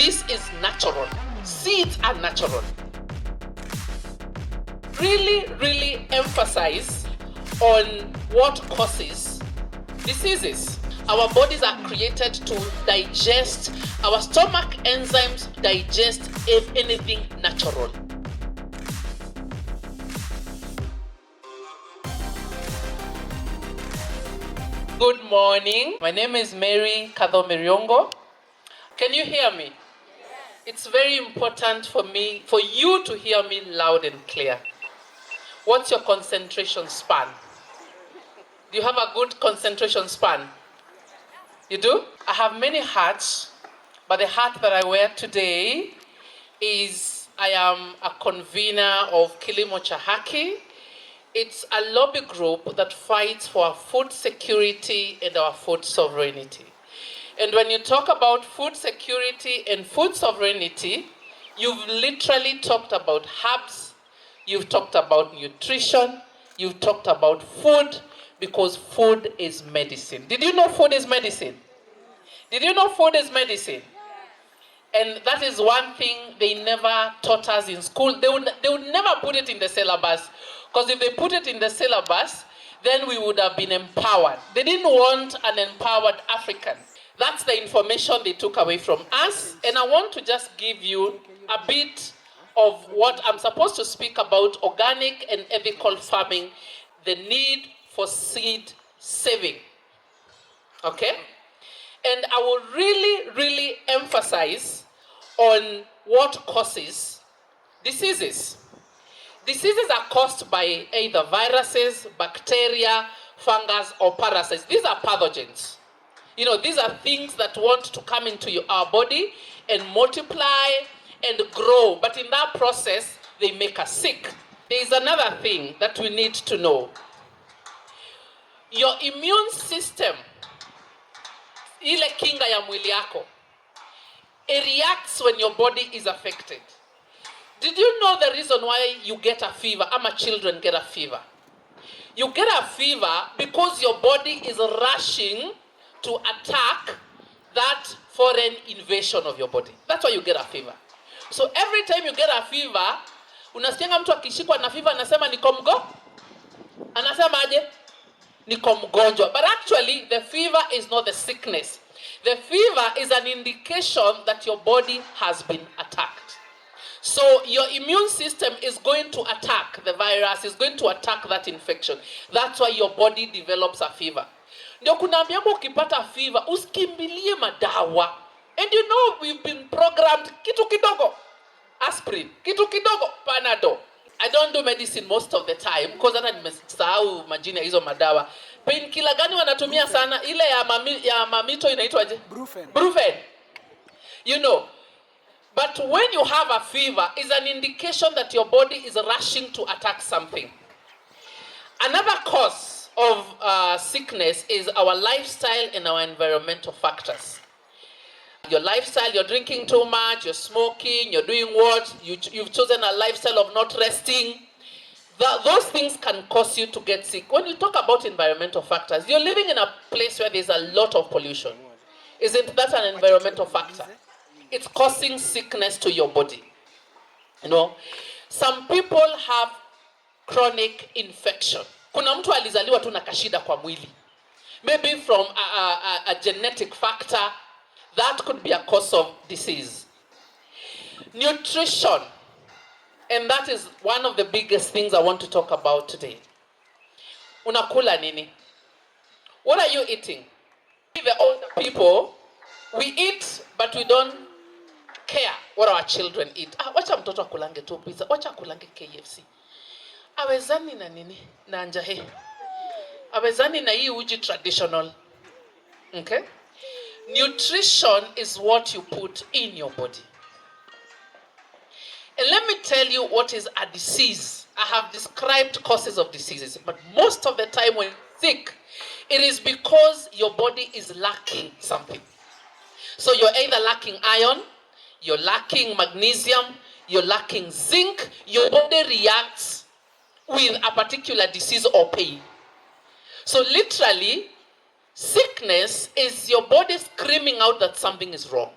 this is natural. Seeds are natural. Really emphasize on what causes diseases. Our bodies are created to digest, our stomach enzymes digest anything natural. Good morning. My name is Mary Kathomi. Can you hear me? Yes. It's very important for you to hear me loud and clear. What's your concentration span? Do you have a good concentration span? You do? I have many hats, but the hat that I wear today is I am a convener of Kilimo cha Haki. It's a lobby group that fights for our food security and our food sovereignty. And when you talk about food security and food sovereignty, you've literally talked about herbs, you've talked about nutrition, you've talked about food, because food is medicine. Did you know food is medicine? Did you know food is medicine? And that is one thing they never taught us in school. They would never put it in the syllabus. Because if they put it in the syllabus, then we would have been empowered. They didn't want an empowered African. That's the information they took away from us. And I want to just give you a bit of what I'm supposed to speak about: organic and ethical farming, the need for seed saving. Okay? And I will really emphasize on what causes diseases. Diseases are caused by either viruses, bacteria, fungus, or parasites. These are pathogens. You know, these are things that want to come into our body and multiply and grow. But in that process, they make us sick. There is another thing that we need to know. Your immune system, ile kinga ya mwili yako, it reacts when your body is affected. Did you know the reason why you get a fever? Ama children get a fever. You get a fever because your body is rushing to attack that foreign invasion of your body. That's why you get a fever. So every time you get a fever, unasikianga mtu akishikwa na fever anasema niko mgonjwa. Anasema aje? Niko mgonjwa. But actually the fever is not the sickness. The fever is an indication that your body has been attacked. So your immune system is going to attack the virus, is going to attack that infection. That's why your body develops a fever. Ndio kunaambiwa ukipata fever, usikimbilie madawa. And you know we've been programmed kitu kidogo, aspirin, kitu kidogo, Panadol. I don't do medicine most of the time because hata nimesahau majina hizo madawa. Painkiller gani wanatumia sana? Ile ya mamito inaitwaje? Brufen. You know. But when you have a fever, it's an indication that your body is rushing to attack something. Another cause of sickness is our lifestyle and our environmental factors. Your lifestyle, you're drinking too much, you're smoking, you're doing what? You've chosen a lifestyle of not resting. Those things can cause you to get sick. When you talk about environmental factors, you're living in a place where there's a lot of pollution. Isn't that an environmental factor? It's causing sickness to your body. You know, some people have chronic infection. Kuna mtu alizaliwa tu na kashida kwa mwili. Maybe from a genetic factor, that could be a cause of disease. Nutrition, and that is one of the biggest things I want to talk about today. Unakula nini? What are you eating? The older people, we eat, but we don't care what our children eat. Wacha mtoto akulange tu pizza, wacha akulange KFC. Awezani na nini? Na njahe. Awezani na hii uji traditional. Okay? Nutrition is what you put in your body. And let me tell you what is a disease. I have described causes of diseases, but most of the time when you're sick, it is because your body is lacking something. So you're either lacking iron, you're lacking magnesium, you're lacking zinc, your body reacts with a particular disease or pain. So literally, sickness is your body screaming out that something is wrong.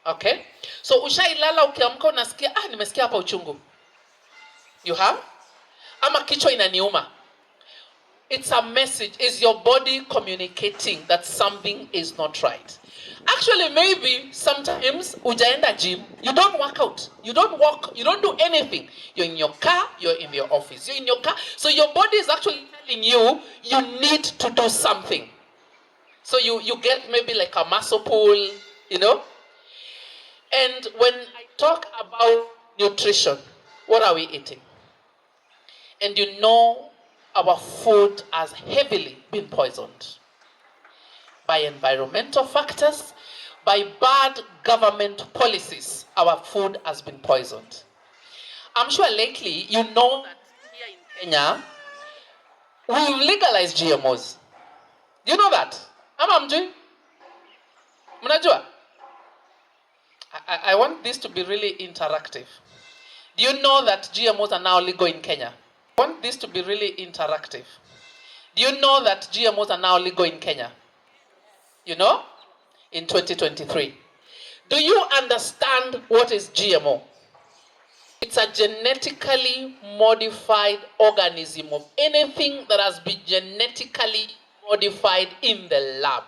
Okay? So ushailala ukiamka unasikia nimesikia hapa uchungu. You have? Ama kichwa inaniuma. It's a message. Is your body communicating that something is not right? Actually, maybe sometimes ujaenda gym, you don't work out, you don't walk, you don't do anything. You're in your car, you're in your office, you're in your car. So your body is actually telling you, you need to do something. So you get maybe like a muscle pull, you know? And when I talk about nutrition, what are we eating? And you know our food has heavily been poisoned by environmental factors, by bad government policies. Our food has been poisoned. I'm sure lately you know that here in Kenya, we've legalized GMOs. Do you know that? Ama mjui? Mnajua? I want this to be really interactive. Do you know that GMOs are now legal in Kenya? I want this to be really interactive. Do you know that GMOs are now legal in Kenya? You know? In 2023. Do you understand what is GMO? It's a genetically modified organism of anything that has been genetically modified in the lab.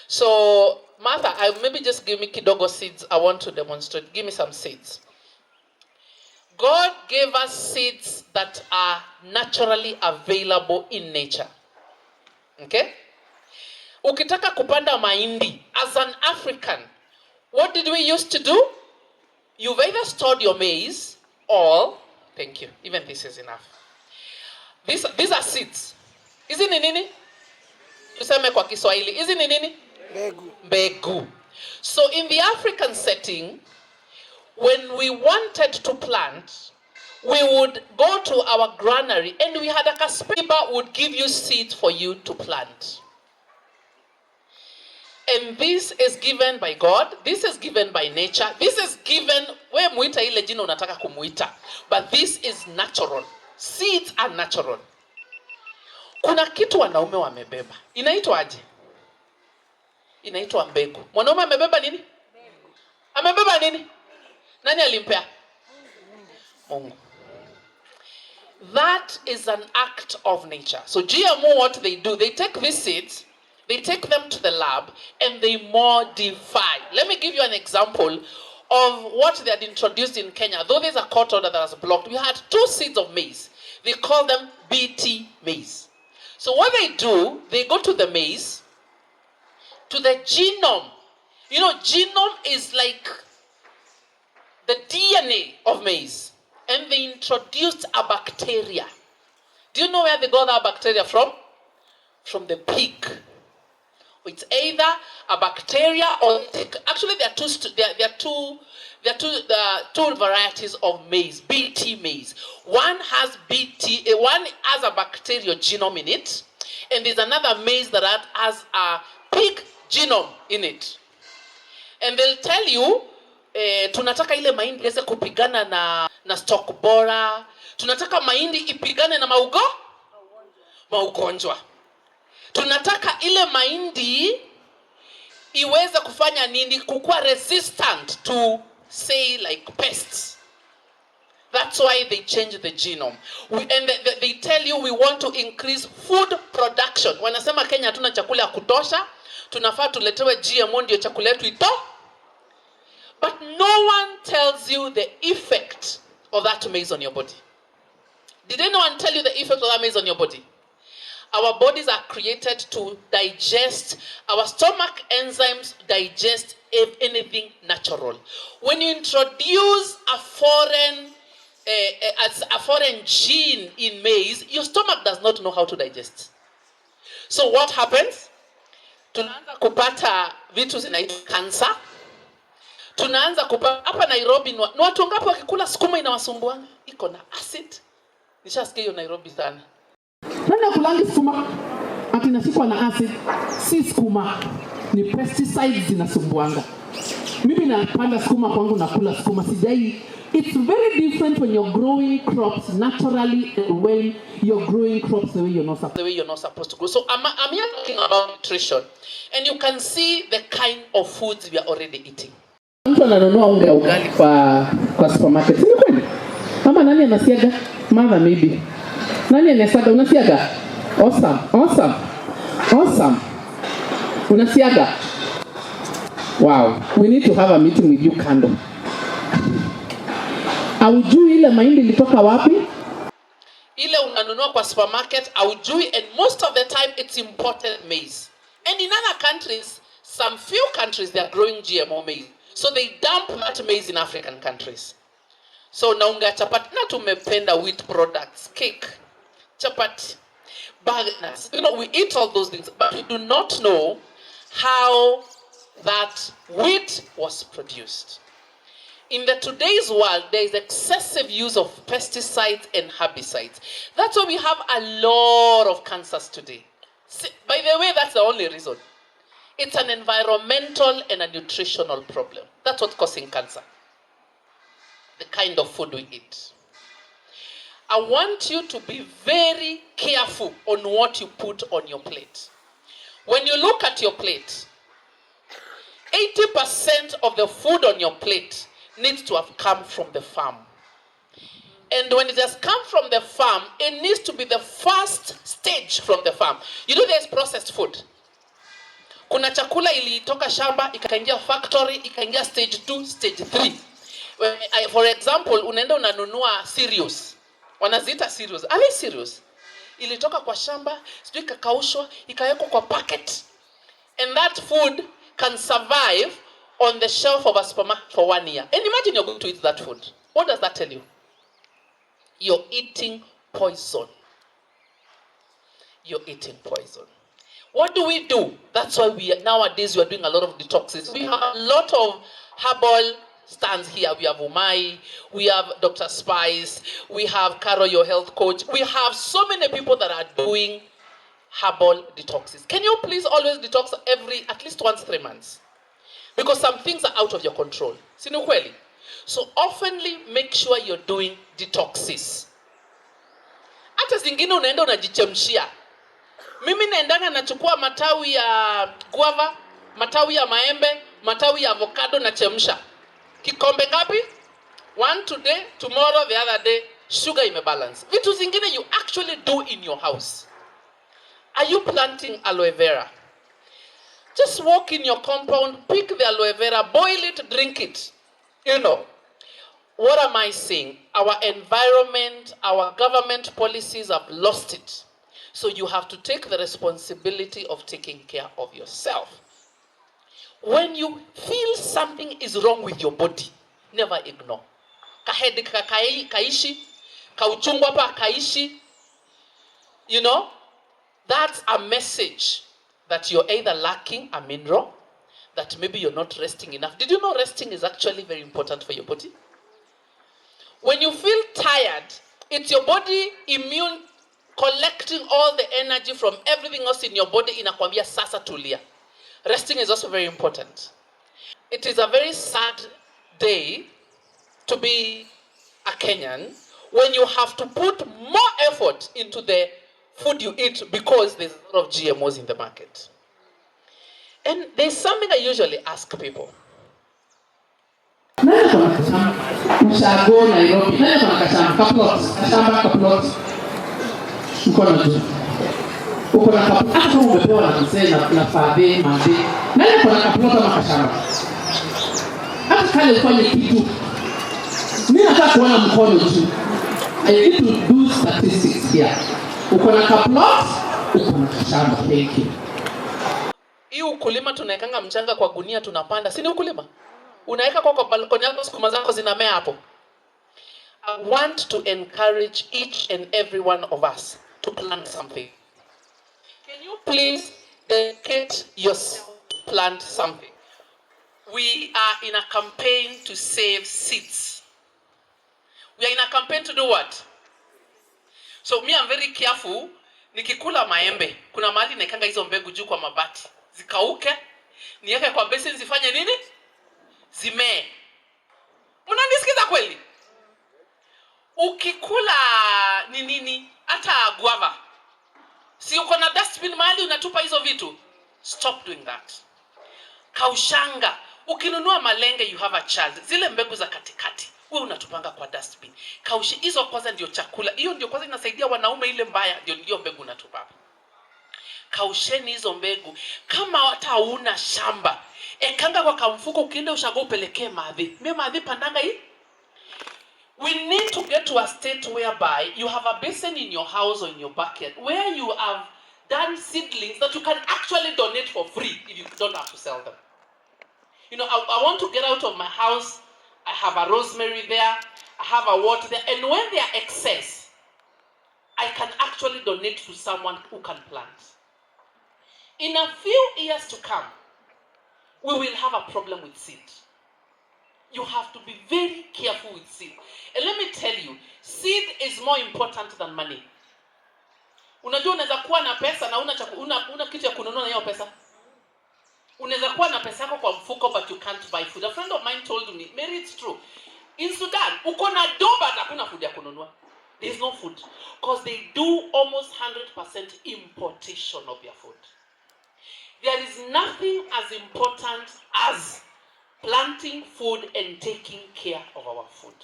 So, Martha, maybe just give me kidogo seeds. I want to demonstrate. Give me some seeds. God gave us seeds that are naturally available in nature. Okay? Ukitaka kupanda mahindi, as an African, what did we used to do? You've either stored your maize or, thank you, even this is enough. These are seeds. Hizi ni nini? Tuseme kwa Kiswahili. Hizi ni nini? Mbegu. Mbegu. So in the African setting, when we wanted to plant, we would go to our granary and we had a caspaper would give you seeds for you to plant. And this is given by God. This is given by nature. This is given, we muita ile jina unataka kumuita. But this is natural. Seeds are natural. Kuna kitu wanaume wamebeba. Inaitwa aje? Inaitwa mbegu. Mwanaume amebeba nini? Mbegu. Amebeba nini? Nani alimpea? Mungu. That is an act of nature. So GMO, what they do, they take these seeds, they take them to the lab, and they modify. Let me give you an example of what they had introduced in Kenya. Though there's a court order that was blocked, we had 2 seeds of maize. They call them BT maize. So what they do, they go to the maize, to the genome. You know, genome is like the DNA of maize. And they introduced a bacteria. Do you know where they got that bacteria from? From the pig. It's either a bacteria or actually there are two varieties of maize, BT maize. One has a bacterial genome in it, and there's another maize that has a pig genome in it. And they'll tell you, tunataka ile mahindi iweze kupigana na stalk borer. Tunataka mahindi ipigane na maugonjwa. Tunataka ile mahindi iweze kufanya nini? Kukua resistant to, say, like pests. That's why they change the genome. And they tell you we want to increase food production. Wanasema Kenya hatuna chakula ya kutosha, tunafaa tuletewe GMO ndio chakula yetu ito. But no one tells you the effect of that maize on your body. Did anyone tell you the effect of that maize on your body? Our bodies are created to digest. Our stomach enzymes digest anything natural. When you introduce a foreign gene in maize, your stomach does not know how to digest. So what happens? Tunaanza kupata vitu zinaitwa cancer. Tunaanza kupata hapa Nairobi ni watu ngapi wakikula sukuma inawasumbua? Iko na acid. Nishasikia hiyo Nairobi sana. Nani kulangi sukuma? Ati nasikwa na acid. Si sukuma. Ni pesticides zinasumbuanga. Mimi napanda sukuma kwangu nakula sukuma sijai. It's very different when you're growing crops naturally and when you're growing crops the way you're not supposed to grow. So I'm here talking about nutrition. And you can see the kind of foods we are already eating. Mtu ananunua unga ugali kwa supermarket. Ni kweli? Mama nani anasiaga? Mother maybe. Nani anasiaga? Unasiaga? Awesome. Unasiaga? Wow. We need to have a meeting with you kando. Aujui ile mahindi ilitoka wapi? Ile unanunua kwa supermarket aujui, and most of the time it's imported maize. And in other countries, some few countries, they are growing GMO maize. So they dump that maize in African countries. So naunga chapati, na tumependa wheat products, cake, chapati, baganas. You know, we eat all those things, but we do not know how that wheat was produced. In the today's world, there is excessive use of pesticides and herbicides. That's why we have a lot of cancers today. By the way, that's the only reason. It's an environmental and a nutritional problem. That's what's causing cancer. The kind of food we eat. I want you to be very careful on what you put on your plate. When you look at your plate, 80% of the food on your plate needs to have come from the farm. And when it has come from the farm, it needs to be the first stage from the farm. You know, there's processed food. Kuna chakula ilitoka shamba, ikaingia factory, ikaingia stage 2, stage 3. For example, unaenda unanunua cereals. Wanaziita cereals. Are they cereals? Ilitoka kwa shamba, sijui ikakaushwa, ikawekwa kwa packet. And that food can survive on the shelf of a supermarket for 1 year. And imagine you're going to eat that food. What does that tell you? You're eating poison. You're eating poison. What do we do? That's why nowadays we are doing a lot of detoxes. We have a lot of herbal stands here. We have Umai, we have Dr. Spice, we have Carol, your health coach. We have so many people that are doing herbal detoxes. Can you please always detox at least once 3 months? Because some things are out of your control. Sinu kweli? So oftenly make sure you're doing detoxes. Hata zingine unaenda unajichemshia. Mimi naendanga nachukua matawi ya guava, matawi ya maembe, matawi ya avocado na chemsha. Kikombe ngapi? 1 today, tomorrow, the other day, sugar imebalance. Vitu zingine you actually do in your house. Are you planting aloe vera? Just walk in your compound, pick the aloe vera, boil it, drink it. You know. What am I saying? Our environment, our government policies have lost it. So you have to take the responsibility of taking care of yourself. When you feel something is wrong with your body, never ignore. Kaheadache kaishi, kauchungu hapa kaishi. You know, that's a message that you're either lacking a mineral, that maybe you're not resting enough. Did you know resting is actually very important for your body? When you feel tired, it's your body immune collecting all the energy from everything else in your body, inakwambia sasa tulia. Resting is also very important. It is a very sad day to be a Kenyan when you have to put more effort into the food you eat because there's a lot of GMOs in the market. And there's something I usually ask people. Ushago Nairobi. Nani kwa kashamba kaplot. Mkono juu. Uko na kaplot. Hata umepewa na mzee na fadhe mande. Nani kwa kaplot ama kashamba? Hata kale ufanye kitu. Mimi nataka kuona mkono juu. I need to do statistics here. Uko na kaplot, uko na kashamba. Thank you. Hii ukulima tunaekanga mchanga kwa gunia tunapanda. Si ni ukulima? Unaeka kwa balkoni yako sukuma zako zinamea hapo. I want to encourage each and every one of us to plant something. Can you please dedicate yourself to plant something? We are in a campaign to save seeds. We are in a campaign to do what? So me, I'm very careful. Nikikula maembe, kuna mahali naekanga hizo mbegu juu kwa mabati. Zikauke, niweke kwa basin zifanye nini? Zimee. Unanisikiza kweli? Ukikula nini hata guava. Si uko na dustbin mahali unatupa hizo vitu? Stop doing that. Kaushanga. Ukinunua malenge, you have a chance. Zile mbegu za katikati wewe unatupanga kwa dustbin. Kaushi hizo kwanza ndio chakula. Hiyo ndio kwanza inasaidia wanaume, ile mbaya ndio mbegu unatupa. Kausheni hizo mbegu. Kama hata una shamba, ekanga kwa kamfuko, ukienda ushago upelekee madhi. Mimi madhi pandanga hii. We need to get to a state whereby you have a basin in your house or in your backyard where you have done seedlings that you can actually donate for free if you don't have to sell them. You know, I want to get out of my house. I have a rosemary there. I have a wort there. And when they are excess, I can actually donate to someone who can plant. In a few years to come, we will have a problem with seed. You have to be very careful with seed. And let me tell you, seed is more important than money. Unajua unaweza kuwa na pesa na una kitu ya kununua na hiyo pesa. Unaweza kuwa na pesa yako kwa mfuko but you can't buy food. A friend of mine told me, Mary, it's true. In Sudan, uko na doba hakuna food ya kununua. There is no food because they do almost 100% importation of their food. There is nothing as important as planting food and taking care of our food.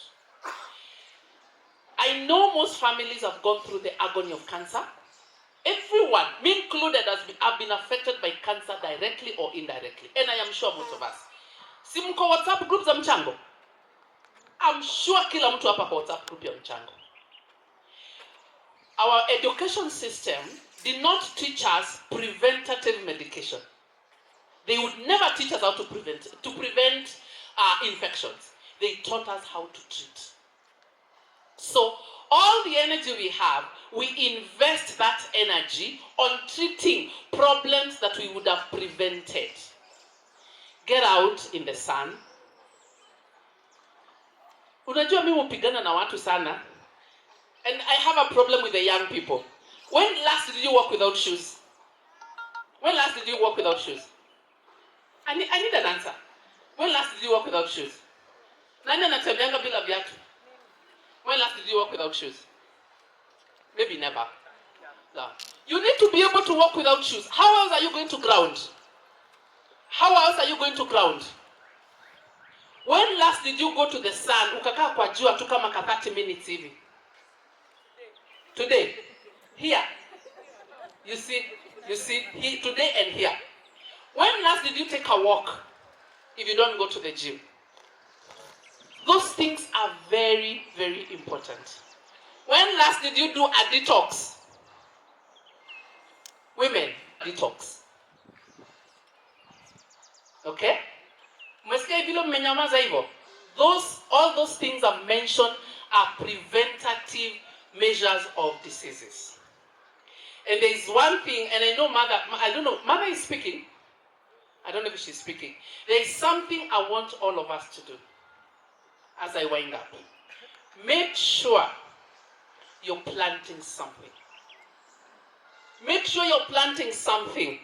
I know most families have gone through the agony of cancer. Everyone, me included, have been affected by cancer directly or indirectly. And I am sure most of us. Si mko WhatsApp group za mchango? I'm sure kila mtu hapa kwa WhatsApp group ya mchango. Our education system did not teach us preventative medication. They would never teach us how to prevent infections. They taught us how to treat. So all the energy we have, we invest that energy on treating problems that we would have prevented. Get out in the sun. Unajua mimi upigana na watu sana. And I have a problem with the young people. When last did you walk without shoes? When last did you walk without shoes? I need an answer. When last did you walk without shoes? Nani anatembeanga bila viatu? When last did you walk without shoes? Maybe never. No. You need to be able to walk without shoes. How else are you going to ground? How else are you going to ground? When last did you go to the sun? Ukakaa kwa jua tu kama 30 minutes hivi. Today. Here. You see, here, today and here. When last did you take a walk if you don't go to the gym? Those things are very, very important. When last did you do a detox? Women, detox. Okay? All those things I've mentioned are preventative measures of diseases. And there is one thing, and I know Mother is speaking. I don't know if she's speaking. There is something I want all of us to do as I wind up. Make sure you're planting something. Make sure you're planting something.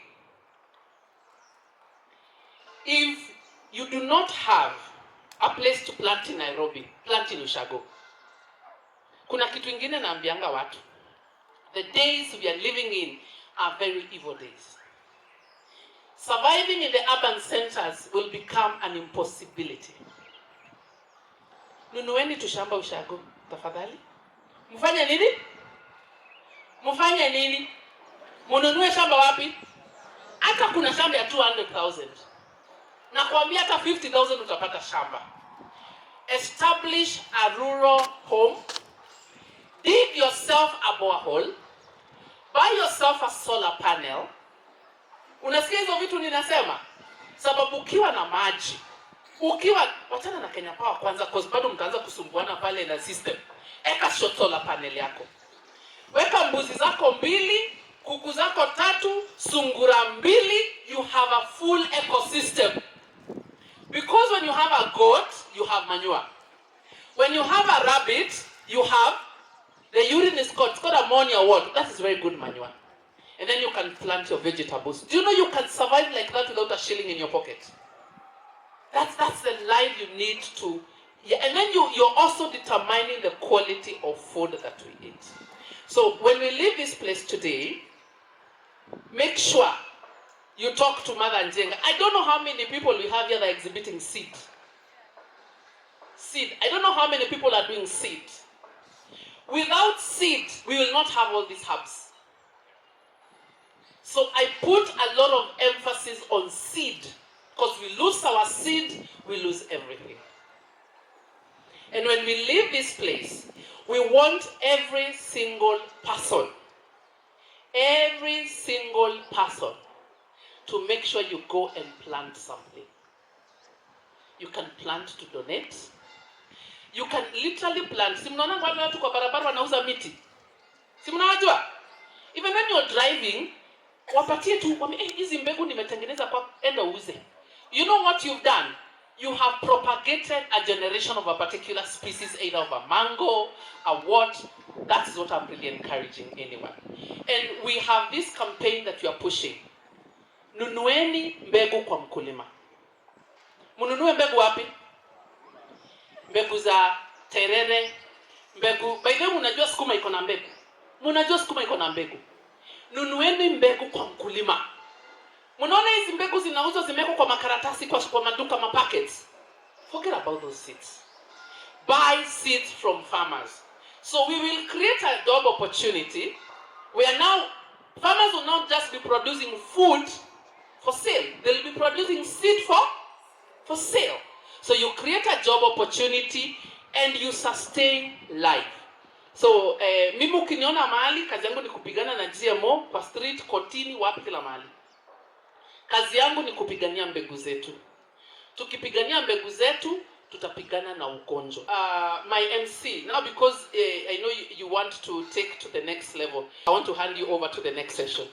If you do not have a place to plant in Nairobi, plant in Ushago. Kuna kitu ingine naambianga watu. The days we are living in are very evil days. Surviving in the urban centers will become an impossibility. Nunueni tushamba Ushago, tafadhali. Mfanye nini? Mfanye nini? Mununue shamba wapi? Hata kuna shamba ya 200,000. Na kuambia hata 50,000 utapata shamba. Establish a rural home. Dig yourself a borehole. Buy yourself a solar panel. Unasikia hizo vitu ninasema? Sababu ukiwa na maji, wachana na Kenya Power kwanza, cause bado mtaanza kusumbuana pale na system. Eka solar panel yako. Weka mbuzi zako 2, kuku zako 3, sungura 2, you have a full ecosystem. Because when you have a goat, you have manure. When you have a rabbit, you have, the urine is called ammonia water. That is very good manure. And then you can plant your vegetables. Do you know you can survive like that without a shilling in your pocket? That's the life you need to. Yeah, and then you're also determining the quality of food that we eat. So when we leave this place today, make sure You talk to Mother Njenga. I don't know how many people we have here that are exhibiting seed. Seed. I don't know how many people are doing seed. Without seed, we will not have all these herbs. So I put a lot of emphasis on seed. Because we lose our seed, we lose everything. And when we leave this place, we want every single person to make sure you go and plant something. You can plant to donate. You can literally plant. Si mnaona wale watu kwa barabara wanauza miti? Si mnawajua? Even when you're driving, wapatie tu, hizi mbegu nimetengeneza kwa enda uuze. You know what you've done? You have propagated a generation of a particular species, either of a mango, a what. That is what I'm really encouraging anyone. And we have this campaign that we are pushing. Nunueni mbegu kwa mkulima. Mununue mbegu wapi? Mbegu za terere, mbegu. By the way, mnajua sukuma iko na mbegu. Mnajua sukuma iko na mbegu. Nunueni mbegu kwa mkulima. Mnaona hizi mbegu zinauzwa zimewekwa kwa makaratasi kwa maduka packets. Forget about those seeds. Buy seeds from farmers. So we will create a job opportunity where now farmers will not just be producing food for sale. They'll be producing seed for sale. So you create a job opportunity and you sustain life. So mimi ukiniona mahali, kazi yangu ni kupigana na GMO kwa street, kotini, wapi kila mahali. Kazi yangu ni kupigania mbegu zetu. Tukipigania mbegu zetu, tutapigana na ugonjwa. My MC, now because I know you want to take to the next level, I want to hand you over to the next session.